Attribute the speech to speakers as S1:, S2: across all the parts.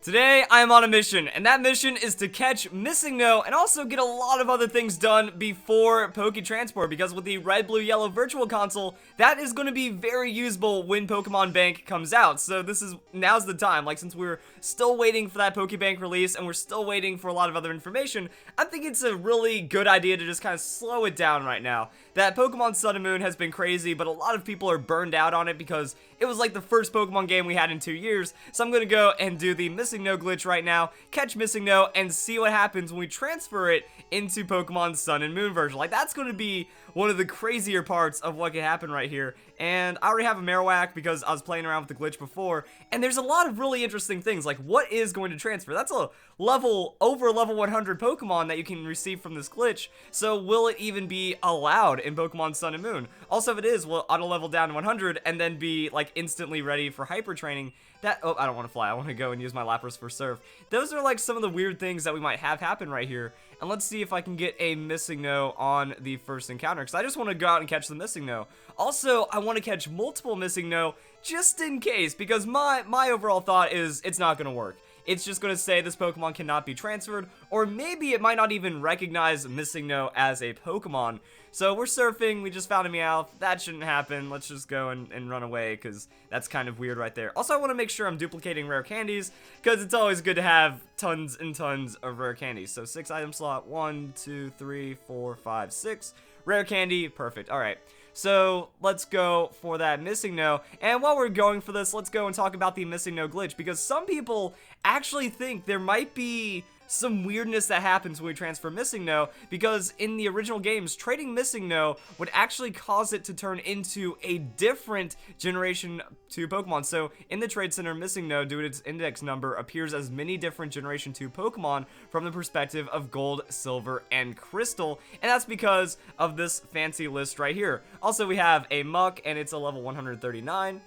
S1: Today, I am on a mission, and that mission is to catch Missingno and also get a lot of other things done before Poke Transport, because with the red, blue, yellow virtual console, that is going to be very usable when Pokemon Bank comes out. So now's the time. Like, since we're still waiting for that Pokebank release and we're still waiting for a lot of other information, I think it's a really good idea to just kind of slow it down right now. That Pokemon Sun and Moon has been crazy, but a lot of people are burned out on it because it was like the first Pokemon game we had in 2 years. So I'm going to go and do the Missingno Glitch right now, catch Missingno, and see what happens when we transfer it into Pokemon Sun and Moon version. Like, that's going to be one of the crazier parts of what could happen right here. And I already have a Marowak because I was playing around with the glitch before, and there's a lot of really interesting things, like what is going to transfer? That's a over level 100 Pokemon that you can receive from this glitch, so will it even be allowed in Pokemon Sun and Moon? Also, if it is, will it auto level down to 100 and then be like instantly ready for hyper training? Oh, I don't want to fly. I want to go and use my Lapras for Surf. Those are like some of the weird things that we might have happen right here. And let's see if I can get a Missingno on the first encounter, because I just want to go out and catch the Missingno. Also, I want to catch multiple Missingno just in case, because my overall thought is it's not going to work. It's just going to say this Pokemon cannot be transferred, or maybe it might not even recognize Missingno as a Pokemon. So we're surfing, we just found a Meowth, that shouldn't happen, let's just go and run away, because that's kind of weird right there. Also, I want to make sure I'm duplicating rare candies, because it's always good to have tons and tons of rare candies. So 6 item slot, 1, 2, 3, 4, 5, 6, rare candy, perfect, alright. So let's go for that Missingno, and while we're going for this, let's go and talk about the Missingno Glitch, because some people actually think there might be some weirdness that happens when we transfer Missingno, because in the original games, trading Missingno would actually cause it to turn into a different Generation 2 Pokemon. So in the Trade Center, Missingno, due to its index number, appears as many different Generation 2 Pokemon from the perspective of Gold, Silver, and Crystal, and that's because of this fancy list right here. Also, we have a Muck, and it's a level 139.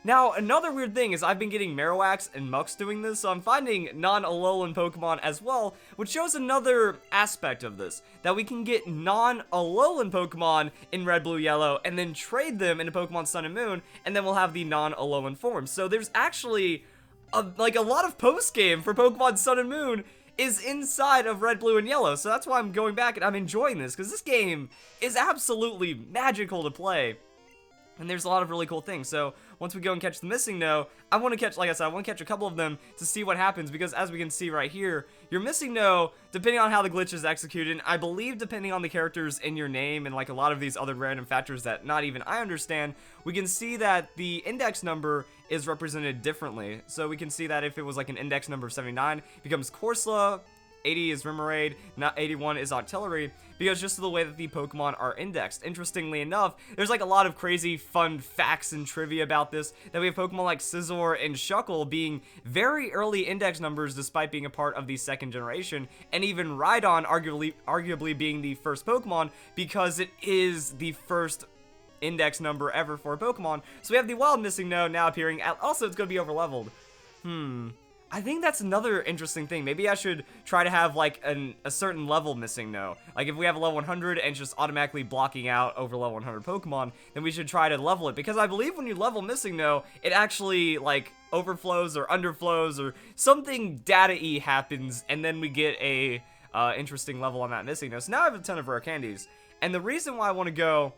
S1: Now, another weird thing is I've been getting Marowaks and Mucks doing this, so I'm finding non-Alolan Pokemon as well, which shows another aspect of this, that we can get non-Alolan Pokemon in Red, Blue, Yellow, and then trade them into Pokemon Sun and Moon, and then we'll have the non-Alolan forms. So there's actually a lot of post-game for Pokemon Sun and Moon is inside of Red, Blue, and Yellow, so that's why I'm going back and I'm enjoying this, because this game is absolutely magical to play. And there's a lot of really cool things. So once we go and catch the Missingno, I want to catch, like I said, I want to catch a couple of them to see what happens, because as we can see right here, your Missingno, depending on how the glitch is executed, I believe depending on the characters in your name and like a lot of these other random factors that not even I understand, we can see that the index number is represented differently. So we can see that if it was like an index number of 79, it becomes Corsola, 80 is Remoraid, 81 is Octillery, because just of the way that the Pokemon are indexed. Interestingly enough, there's like a lot of crazy fun facts and trivia about this, that we have Pokemon like Scizor and Shuckle being very early index numbers despite being a part of the second generation, and even Rhydon arguably being the first Pokemon because it is the first index number ever for a Pokemon. So we have the Wild Missingno now appearing, also it's going to be overleveled. I think that's another interesting thing. Maybe I should try to have like a certain level Missingno. Like if we have a level 100 and it's just automatically blocking out over level 100 Pokemon, then we should try to level it. Because I believe when you level Missingno, it actually like overflows or underflows or something data-y happens, and then we get a interesting level on that Missingno. So now I have a ton of rare candies. And the reason why I want to go,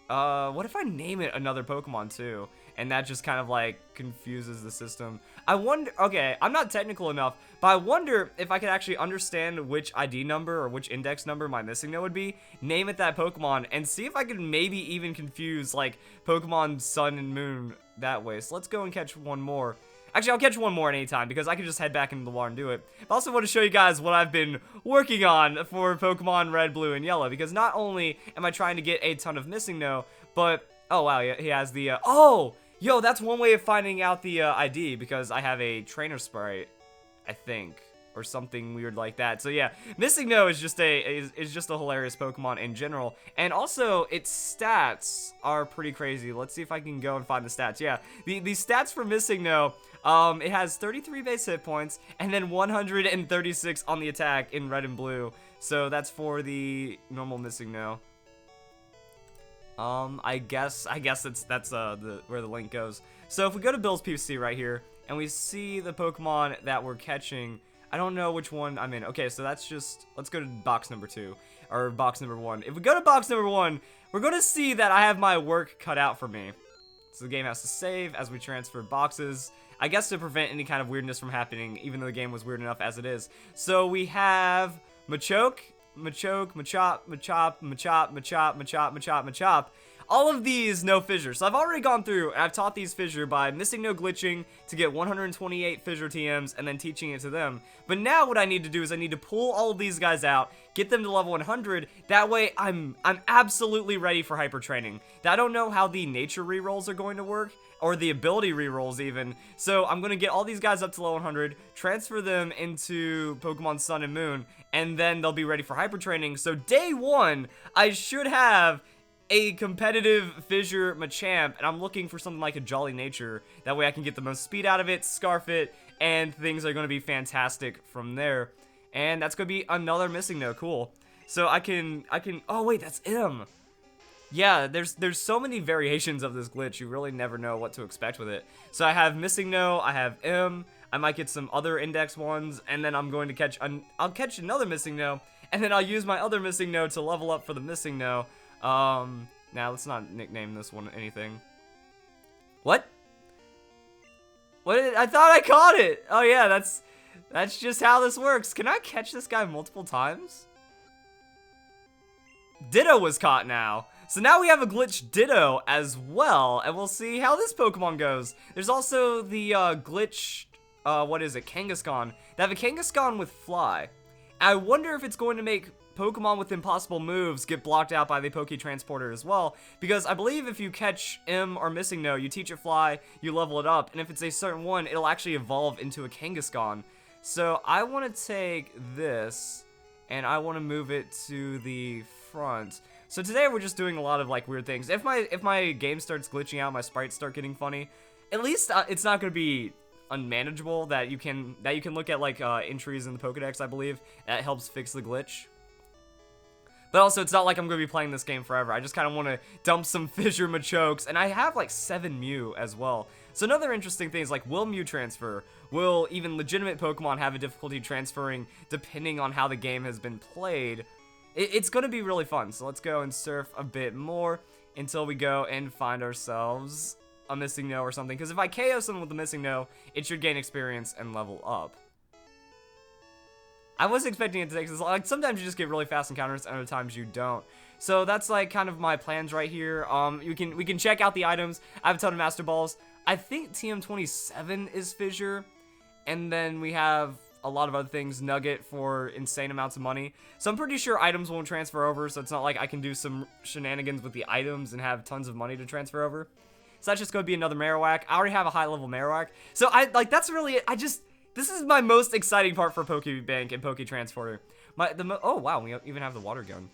S1: what if I name it another Pokemon too? And that just kind of like confuses the system. I wonder, okay, I'm not technical enough, but I wonder if I could actually understand which ID number or which index number my Missingno would be, name it that Pokemon, and see if I could maybe even confuse like Pokemon Sun and Moon that way. So let's go and catch one more. Actually, I'll catch one more at any time, because I can just head back into the water and do it. But I also want to show you guys what I've been working on for Pokemon Red, Blue, and Yellow, because not only am I trying to get a ton of Missingno, but, oh wow, he has the, yo, that's one way of finding out the ID, because I have a trainer sprite, I think, or something weird like that. So yeah, Missingno is just a hilarious Pokemon in general, and also its stats are pretty crazy. Let's see if I can go and find the stats. Yeah, the stats for Missingno, it has 33 base hit points and then 136 on the attack in red and blue. So that's for the normal Missingno. I guess that's where the link goes. So if we go to Bill's PC right here, and we see the Pokemon that we're catching. I don't know which one I'm in. Okay, so that's just, let's go to box number 2, or box number 1. If we go to box number 1, we're going to see that I have my work cut out for me. So the game has to save as we transfer boxes, I guess to prevent any kind of weirdness from happening, even though the game was weird enough as it is. So we have Machoke, Machop, Machop. All of these, no fissure. So I've already gone through, and I've taught these fissure by Missingno Glitching to get 128 fissure TMs, and then teaching it to them. But now what I need to do is I need to pull all of these guys out, get them to level 100. That way, I'm absolutely ready for hyper training. Now, I don't know how the nature rerolls are going to work, or the ability rerolls even. So I'm going to get all these guys up to level 100, transfer them into Pokemon Sun and Moon, and then they'll be ready for hyper training. So day 1, I should have a competitive fissure Machamp, and I'm looking for something like a Jolly Nature. That way I can get the most speed out of it, scarf it, and things are going to be fantastic from there. And that's going to be another Missingno. Cool. So I can, oh wait, that's M. Yeah, there's so many variations of this glitch, you really never know what to expect with it. So I have Missingno, I have M, I might get some other index ones, and then I'm going to catch, I'll catch another Missingno, and then I'll use my other Missingno to level up for the Missingno. Now let's not nickname this one anything. What? I thought I caught it! Oh yeah, that's just how this works. Can I catch this guy multiple times? Ditto was caught now. So now we have a glitch Ditto as well, and we'll see how this Pokemon goes. There's also the glitch, what is it, Kangaskhan. They have a Kangaskhan with Fly. I wonder if it's going to make Pokemon with impossible moves get blocked out by the Poke Transporter as well, because I believe if you catch M or Missingno, you teach it Fly, you level it up, and if it's a certain one, it'll actually evolve into a Kangaskhan. So I want to take this, and I want to move it to the front. So today we're just doing a lot of like weird things. If my game starts glitching out, my sprites start getting funny, at least it's not going to be unmanageable. That you can look at like entries in the Pokedex, I believe, that helps fix the glitch. But also, it's not like I'm going to be playing this game forever. I just kind of want to dump some Fissure Machokes, and I have like 7 Mew as well. So another interesting thing is like, will Mew transfer? Will even legitimate Pokemon have a difficulty transferring depending on how the game has been played? It's going to be really fun. So let's go and surf a bit more until we go and find ourselves a Missingno or something. Because if I KO someone with a Missingno, it should gain experience and level up. I was expecting it to take this long. Like, sometimes you just get really fast encounters, and other times you don't. So that's like kind of my plans right here. We can check out the items. I have a ton of Master Balls. I think TM27 is Fissure, and then we have a lot of other things. Nugget for insane amounts of money. So I'm pretty sure items won't transfer over. So it's not like I can do some shenanigans with the items and have tons of money to transfer over. So that's just going to be another Marowak. I already have a high level Marowak. So that's really it. This is my most exciting part for Pokebank and Poke Transporter. Oh wow, we even have the water gun.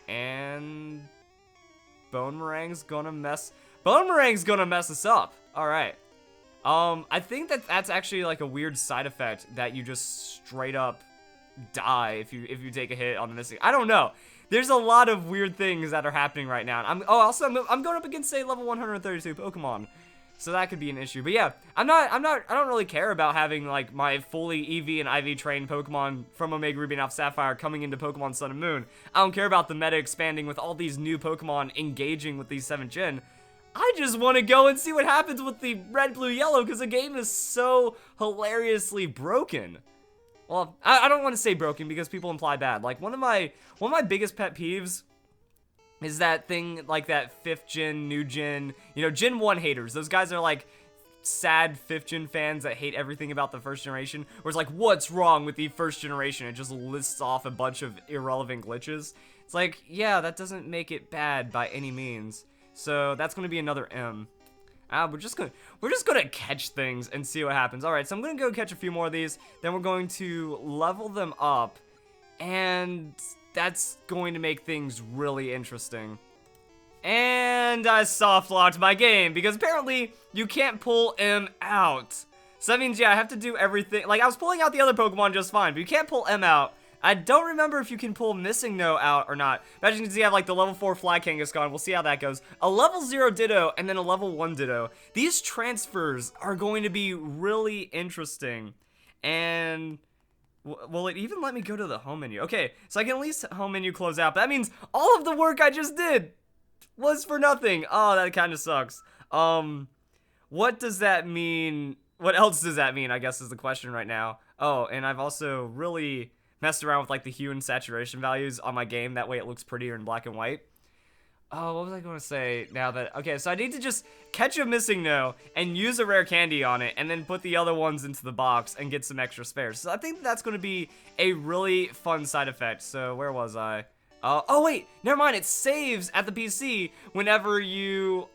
S1: And Bonemerang's gonna mess us up. All right. I think that's actually like a weird side effect that you just straight up die if you take a hit on the missing. I don't know. There's a lot of weird things that are happening right now. I'm going up against a level 132 Pokemon. So that could be an issue. But yeah, I don't really care about having like my fully EV and IV trained Pokemon from Omega Ruby and Alpha Sapphire coming into Pokemon Sun and Moon. I don't care about the meta expanding with all these new Pokemon engaging with these 7th gen. I just want to go and see what happens with the red, blue, yellow, because the game is so hilariously broken. Well, I don't want to say broken because people imply bad. Like one of my biggest pet peeves is that thing, like that 5th gen, new gen, Gen 1 haters. Those guys are like sad 5th gen fans that hate everything about the 1st generation. Where it's like, what's wrong with the 1st generation? It just lists off a bunch of irrelevant glitches. It's like, yeah, that doesn't make it bad by any means. So that's going to be another M. We're just gonna catch things and see what happens. All right, so I'm gonna go catch a few more of these. Then we're going to level them up, and that's going to make things really interesting. And I soft locked my game because apparently you can't pull M out. So that means, yeah, I have to do everything. Like, I was pulling out the other Pokemon just fine, but you can't pull M out. I don't remember if you can pull Missingno out or not. But as you can see, I have like the level 4 Fly Kangaskhan. We'll see how that goes. A level 0 Ditto and then a level 1 Ditto. These transfers are going to be really interesting. And will it even let me go to the home menu? Okay, so I can at least home menu close out. But that means all of the work I just did was for nothing. Oh, that kind of sucks. What does that mean? What else does that mean, I guess, is the question right now. Oh, and I've also really messed around with like the hue and saturation values on my game. That way it looks prettier in black and white. Oh, what was I going to say now that... Okay, so I need to just catch a Missingno and use a rare candy on it and then put the other ones into the box and get some extra spares. So I think that's going to be a really fun side effect. So where was I? Oh, wait, never mind. It saves at the PC whenever you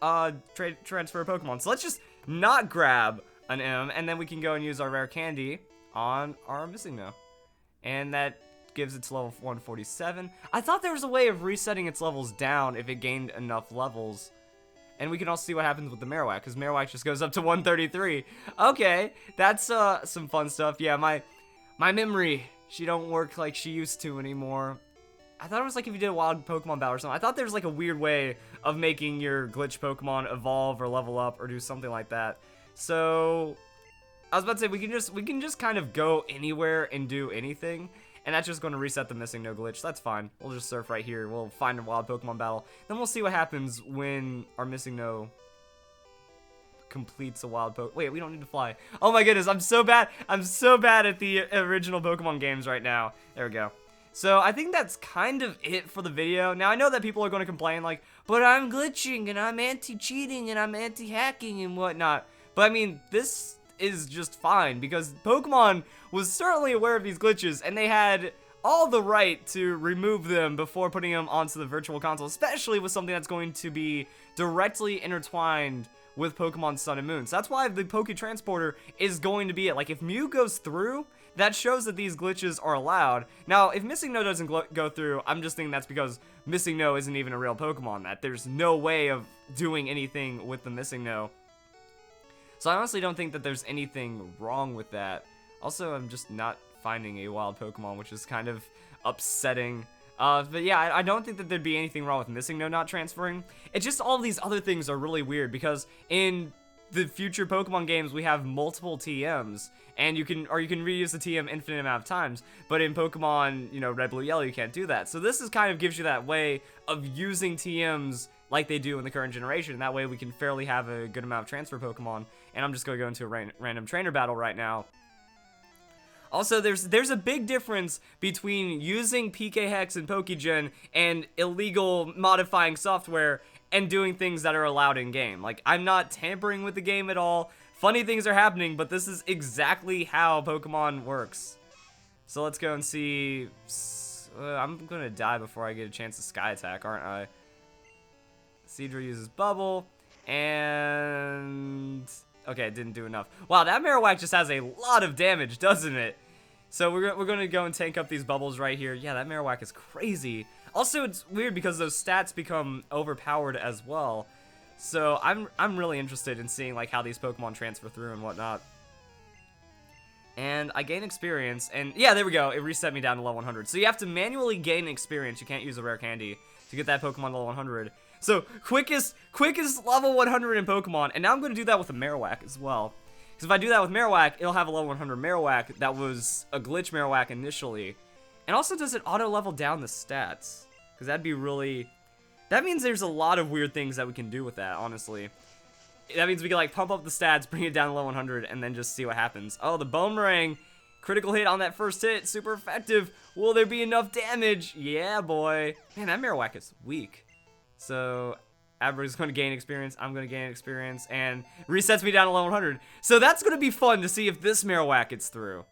S1: transfer a Pokemon. So let's just not grab an M, and then we can go and use our rare candy on our Missingno. And that gives it to level 147. I thought there was a way of resetting its levels down if it gained enough levels. And we can also see what happens with the Marowak, because Marowak just goes up to 133. Okay, that's some fun stuff. Yeah, my memory, she don't work like she used to anymore. I thought it was like if you did a wild Pokemon battle or something. I thought there was like a weird way of making your glitch Pokemon evolve or level up or do something like that. So I was about to say we can just kind of go anywhere and do anything, and that's just going to reset the Missingno Glitch. That's fine. We'll just surf right here. We'll find a wild Pokemon battle. Then we'll see what happens when our Missingno completes a wild Pokemon. Wait, we don't need to fly. Oh my goodness, I'm so bad. I'm so bad at the original Pokemon games right now. There we go. So I think that's kind of it for the video. Now I know that people are going to complain like, but I'm glitching and I'm anti-cheating and I'm anti-hacking and whatnot. But I mean, this is just fine because Pokemon was certainly aware of these glitches and they had all the right to remove them before putting them onto the Virtual Console, especially with something that's going to be directly intertwined with Pokemon Sun and Moon. So that's why the Poke Transporter is going to be it. Like if Mew goes through, that shows that these glitches are allowed. Now, if Missingno doesn't go through, I'm just thinking that's because Missingno isn't even a real Pokemon, that there's no way of doing anything with the Missingno. So I honestly don't think that there's anything wrong with that. Also, I'm just not finding a wild Pokemon, which is kind of upsetting. But yeah, I don't think that there'd be anything wrong with Missingno not transferring. It's just all these other things are really weird because in the future Pokemon games we have multiple TMs, and you can reuse the TM infinite amount of times, but in Pokemon, you know, Red, Blue, Yellow, you can't do that. So this is kind of gives you that way of using TMs like they do in the current generation, and that way we can fairly have a good amount of transfer Pokemon. And I'm just going to go into a random trainer battle right now. Also, there's a big difference between using PK Hex and Pokegen and illegal modifying software and doing things that are allowed in game. Like, I'm not tampering with the game at all. Funny things are happening, but this is exactly how Pokemon works. So let's go and see. I'm gonna die before I get a chance to Sky Attack, aren't I? Seadra uses Bubble, and okay, it didn't do enough. Wow, that Marowak just has a lot of damage, doesn't it? So we're gonna go and tank up these bubbles right here. Yeah, that Marowak is crazy. Also, it's weird because those stats become overpowered as well. So I'm really interested in seeing like how these Pokemon transfer through and whatnot. And I gain experience, and yeah, there we go. It reset me down to level 100. So you have to manually gain experience. You can't use a rare candy to get that Pokemon to level 100. So quickest level 100 in Pokemon, and now I'm going to do that with a Marowak as well. Because if I do that with Marowak, it'll have a level 100 Marowak that was a glitch Marowak initially. And also, does it auto level down the stats? Because that'd be really... That means there's a lot of weird things that we can do with that, honestly. That means we can like pump up the stats, bring it down to level 100, and then just see what happens. Oh, the Boomerang. Critical hit on that first hit. Super effective. Will there be enough damage? Yeah, boy. Man, that Marowak is weak. So, Abbra's going to gain experience, I'm going to gain experience, and resets me down to level 100. So that's going to be fun to see if this Marowak gets through.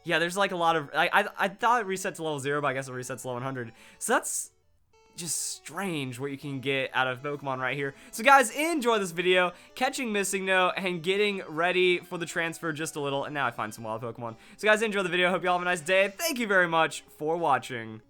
S1: Yeah, there's like a lot of... I thought it reset to level 0, but I guess it resets to level 100. So that's just strange what you can get out of Pokemon right here. So guys, enjoy this video, catching Missingno, and getting ready for the transfer just a little, and now I find some wild Pokemon. So guys, enjoy the video, hope you all have a nice day, thank you very much for watching.